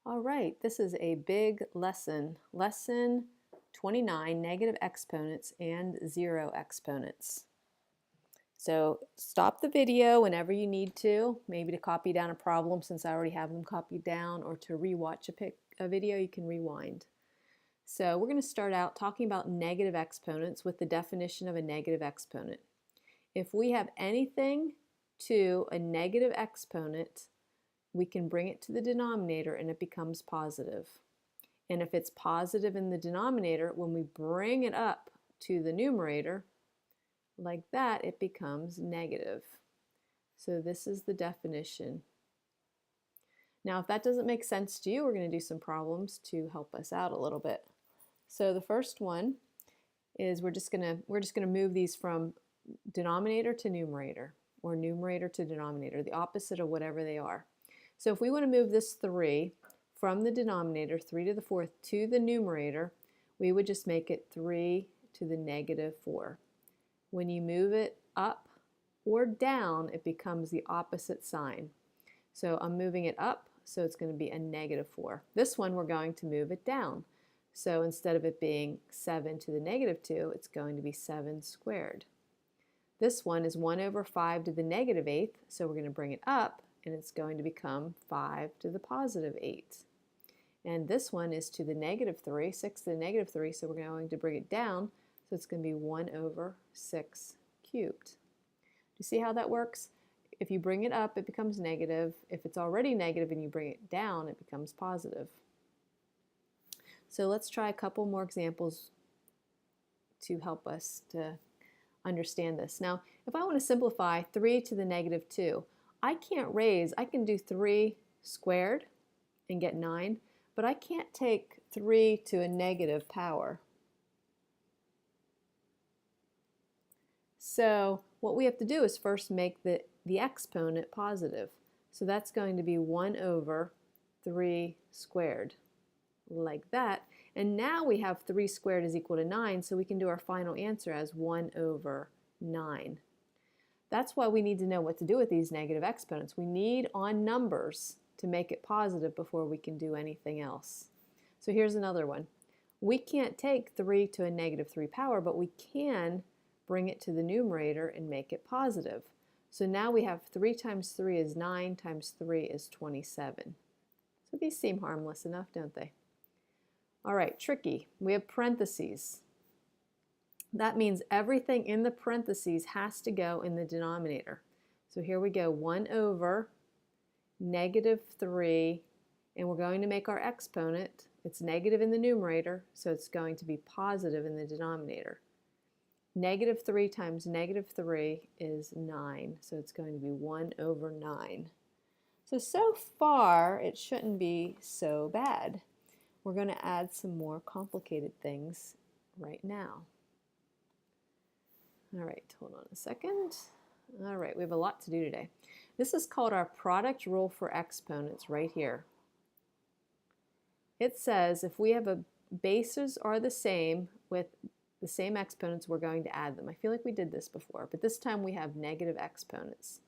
All right, this is a big lesson. Lesson 29, negative exponents and zero exponents. So stop the video whenever you need to, maybe to copy down a problem since I already have them copied down, or to rewatch a video, you can rewind. So we're going to start out talking about negative exponents with the definition of a negative exponent. If we have anything to a negative exponent, we can bring it to the denominator and it becomes positive. And if it's positive in the denominator, when we bring it up to the numerator, like that, it becomes negative. So this is the definition. Now, if that doesn't make sense to you, we're going to do some problems to help us out a little bit. So the first one is we're just going to move these from denominator to numerator, or numerator to denominator, the opposite of whatever they are. So if we want to move this 3 from the denominator, 3 to the 4th, to the numerator, we would just make it 3 to the negative 4. When you move it up or down, it becomes the opposite sign. So I'm moving it up, so it's going to be a negative 4. This one, we're going to move it down. So instead of it being 7 to the negative 2, it's going to be 7 squared. This one is 1 over 5 to the negative 8th, so we're going to bring it up, and it's going to become 5 to the positive 8. And this one is to the negative 3, 6 to the negative 3, so we're going to bring it down, so it's going to be 1 over 6 cubed. Do you see how that works? If you bring it up, it becomes negative. If it's already negative and you bring it down, it becomes positive. So let's try a couple more examples to help us to understand this. Now, if I want to simplify 3 to the negative 2, I can do 3 squared and get 9, but I can't take 3 to a negative power. So what we have to do is first make the exponent positive. So that's going to be 1 over 3 squared, like that. And now we have 3 squared is equal to 9, so we can do our final answer as 1 over 9. That's why we need to know what to do with these negative exponents. We need on numbers to make it positive before we can do anything else. So here's another one. We can't take 3 to a negative 3 power, but we can bring it to the numerator and make it positive. So now we have 3 times 3 is 9, times 3 is 27. So these seem harmless enough, don't they? All right, tricky. We have parentheses. That means everything in the parentheses has to go in the denominator. So here we go, 1 over negative 3, and we're going to make our exponent. It's negative in the numerator, so it's going to be positive in the denominator. Negative 3 times negative 3 is 9, so it's going to be 1 over 9. So far, it shouldn't be so bad. We're going to add some more complicated things right now. All right, hold on a second. All right, we have a lot to do today. This is called our product rule for exponents right here. It says if we have bases are the same with the same exponents, we're going to add them. I feel like we did this before, but this time we have negative exponents.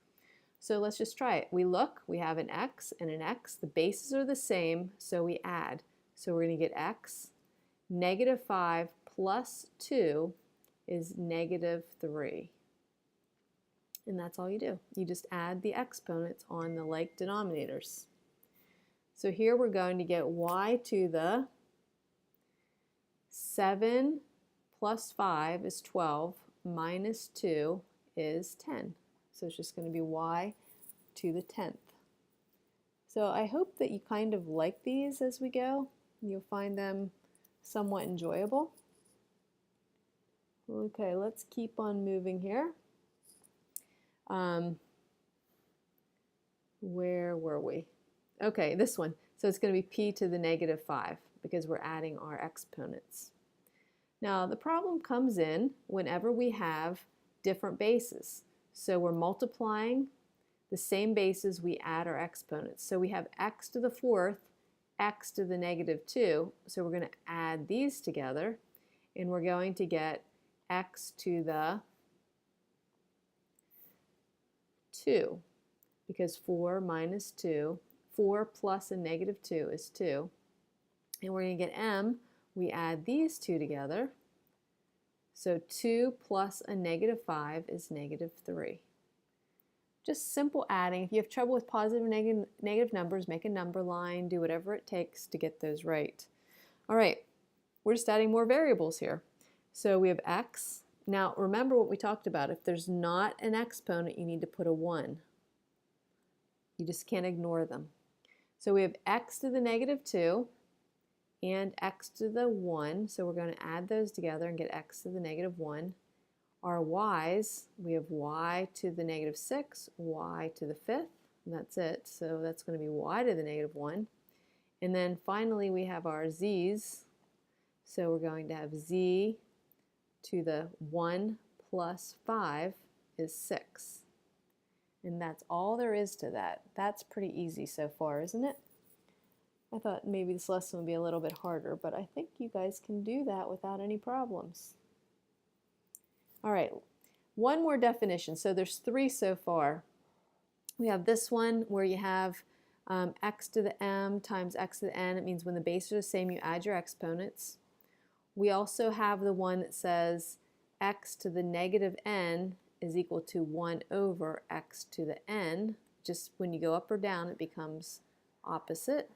So let's just try it. We have an x and an x. The bases are the same, so we add. So we're going to get x. Negative 5 plus 2 is negative 3. And that's all you do. You just add the exponents on the like denominators. So here we're going to get y to the 7 plus 5 is 12, minus 2 is 10. So it's just going to be y to the 10th. So I hope that you kind of like these as we go. You'll find them somewhat enjoyable. Okay, let's keep on moving here. Where were we? Okay, this one. So it's going to be p to the negative 5 because we're adding our exponents. Now the problem comes in whenever we have different bases. So we're multiplying the same bases, we add our exponents. So we have x to the 4th, x to the negative 2. So we're going to add these together, and we're going to get x to the 2, because 4 minus 2, 4 plus a negative 2 is 2. And we're going to get m, we add these two together. So 2 plus a negative 5 is negative 3. Just simple adding. If you have trouble with positive and negative numbers, make a number line, do whatever it takes to get those right. All right, we're just adding more variables here. So we have x. Now remember what we talked about. If there's not an exponent, you need to put a 1. You just can't ignore them. So we have x to the negative 2 and x to the 1. So we're going to add those together and get x to the negative 1. Our y's, we have y to the negative 6, y to the 5th, and that's it. So that's going to be y to the negative 1. And then finally we have our z's. So we're going to have z to the 1 plus 5 is 6. And that's all there is to that. That's pretty easy so far, isn't it? I thought maybe this lesson would be a little bit harder, but I think you guys can do that without any problems. All right, one more definition. So there's 3 so far. We have this one where you have x to the m times x to the n. It means when the bases are the same, you add your exponents. We also have the one that says x to the negative n is equal to 1 over x to the n. Just when you go up or down, it becomes opposite.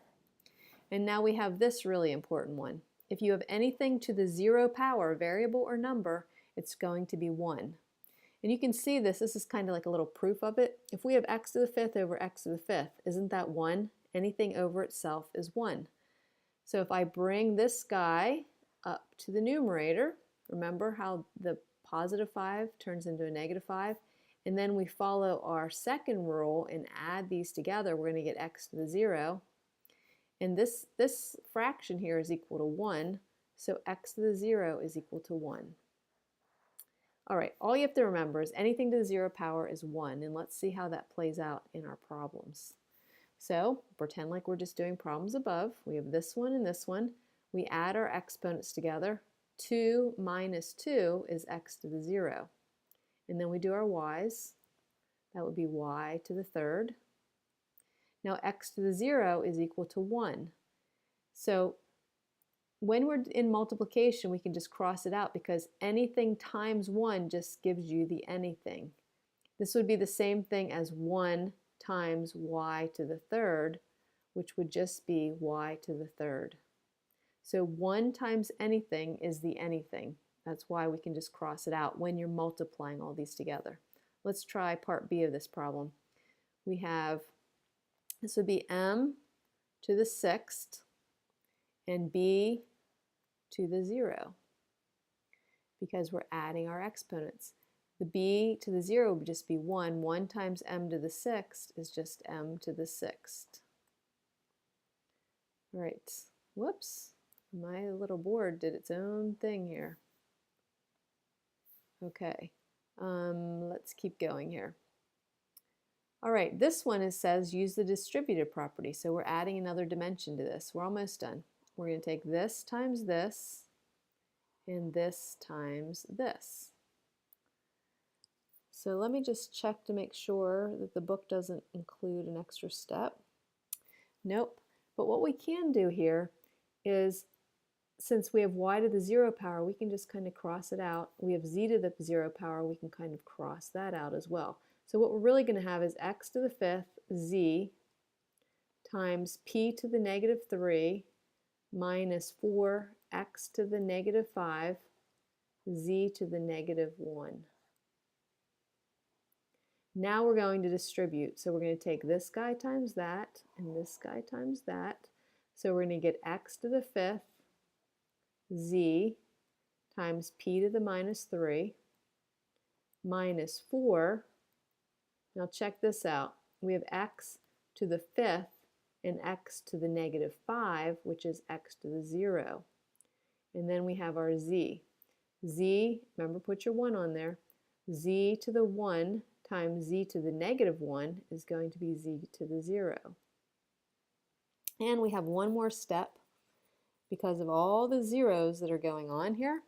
And now we have this really important one. If you have anything to the 0 power, variable or number, it's going to be 1. And you can see this is kind of like a little proof of it. If we have x to the 5th over x to the 5th, isn't that 1? Anything over itself is 1. So if I bring this guy up to the numerator, remember how the positive 5 turns into a negative 5, and then we follow our second rule and add these together, we're going to get x to the 0. And this fraction here is equal to 1, so x to the 0 is equal to 1. All right, all you have to remember is anything to the 0 power is 1, and let's see how that plays out in our problems. So pretend like we're just doing problems above. We have this one and this one. We add our exponents together. 2 minus 2 is x to the 0. And then we do our y's. That would be y to the 3rd. Now x to the 0 is equal to 1. So when we're in multiplication, we can just cross it out because anything times 1 just gives you the anything. This would be the same thing as 1 times y to the 3rd, which would just be y to the 3rd. So 1 times anything is the anything. That's why we can just cross it out when you're multiplying all these together. Let's try part B of this problem. We have, this would be m to the 6th and b to the 0 because we're adding our exponents. The b to the 0 would just be 1. 1 times m to the 6th is just m to the 6th. All right, whoops, my little board did its own thing here. Okay, let's keep going here. All right, this one says use the distributive property, so we're adding another dimension to this. We're almost done. We're going to take this times this and this times this. So let me just check to make sure that the book doesn't include an extra step. Nope. But what we can do here is, since we have y to the 0 power, we can just kind of cross it out. We have z to the 0 power, we can kind of cross that out as well. So what we're really going to have is x to the 5th z times p to the negative 3 minus 4x to the negative 5 z to the negative 1. Now we're going to distribute. So we're going to take this guy times that and this guy times that. So we're going to get x to the 5th z times p to the minus 3 minus 4. Now check this out. We have x to the 5th and x to the negative 5, which is x to the 0. And then we have our z. Z, remember, put your 1 on there. Z to the 1 times z to the negative 1 is going to be z to the 0. And we have one more step because of all the zeros that are going on here.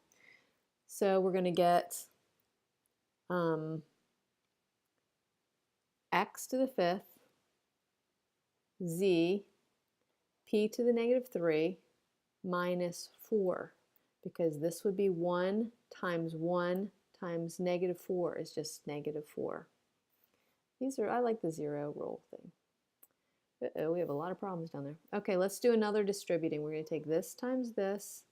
So we're going to get x to the 5th z p to the negative 3 minus 4, because this would be 1 times negative 4 is just negative 4. These are, I like the zero rule thing. Uh-oh, we have a lot of problems down there. Okay, let's do another distributing. We're going to take this times this.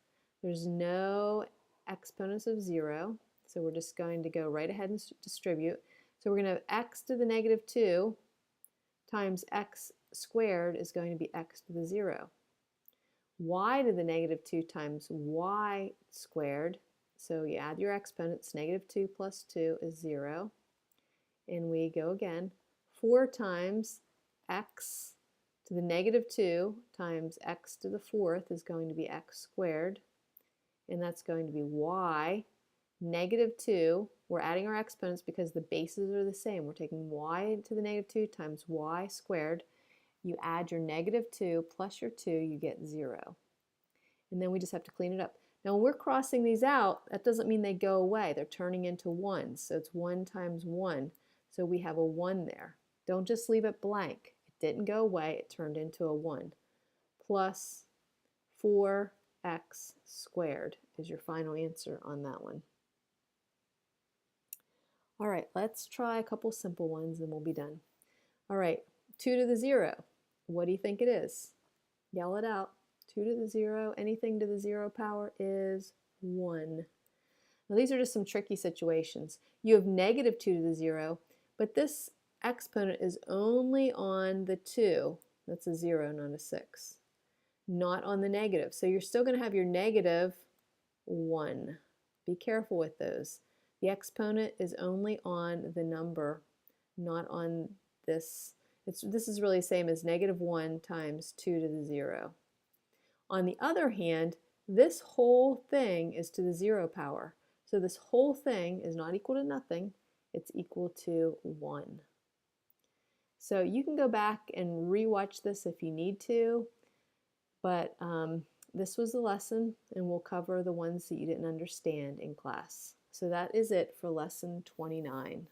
There's no exponents of 0, so we're just going to go right ahead and distribute. So we're going to have x to the negative 2 times x squared is going to be x to the 0. Y to the negative 2 times y squared. So you add your exponents. Negative 2 plus 2 is 0. And we go again. 4 times x to the negative 2 times x to the 4th is going to be x squared. And that's going to be y. Negative 2, we're adding our exponents because the bases are the same. We're taking y to the negative 2 times y squared. You add your negative 2 plus your 2, you get 0. And then we just have to clean it up. Now when we're crossing these out, that doesn't mean they go away. They're turning into 1. So it's 1 times 1. So we have a 1 there. Don't just leave it blank. It didn't go away. It turned into a 1. Plus 4x squared is your final answer on that one. All right, let's try a couple simple ones and we'll be done. All right, 2 to the 0. What do you think it is? Yell it out. 2 to the 0, anything to the 0 power is 1. Now these are just some tricky situations. You have negative 2 to the 0, but this exponent is only on the 2. That's a 0, not a 6. Not on the negative. So you're still going to have your negative 1. Be careful with those. The exponent is only on the number, not on this. This is really the same as negative 1 times 2 to the 0. On the other hand, this whole thing is to the 0 power. So this whole thing is not equal to nothing. It's equal to 1. So you can go back and rewatch this if you need to, but this was the lesson, and we'll cover the ones that you didn't understand in class. So that is it for lesson 29.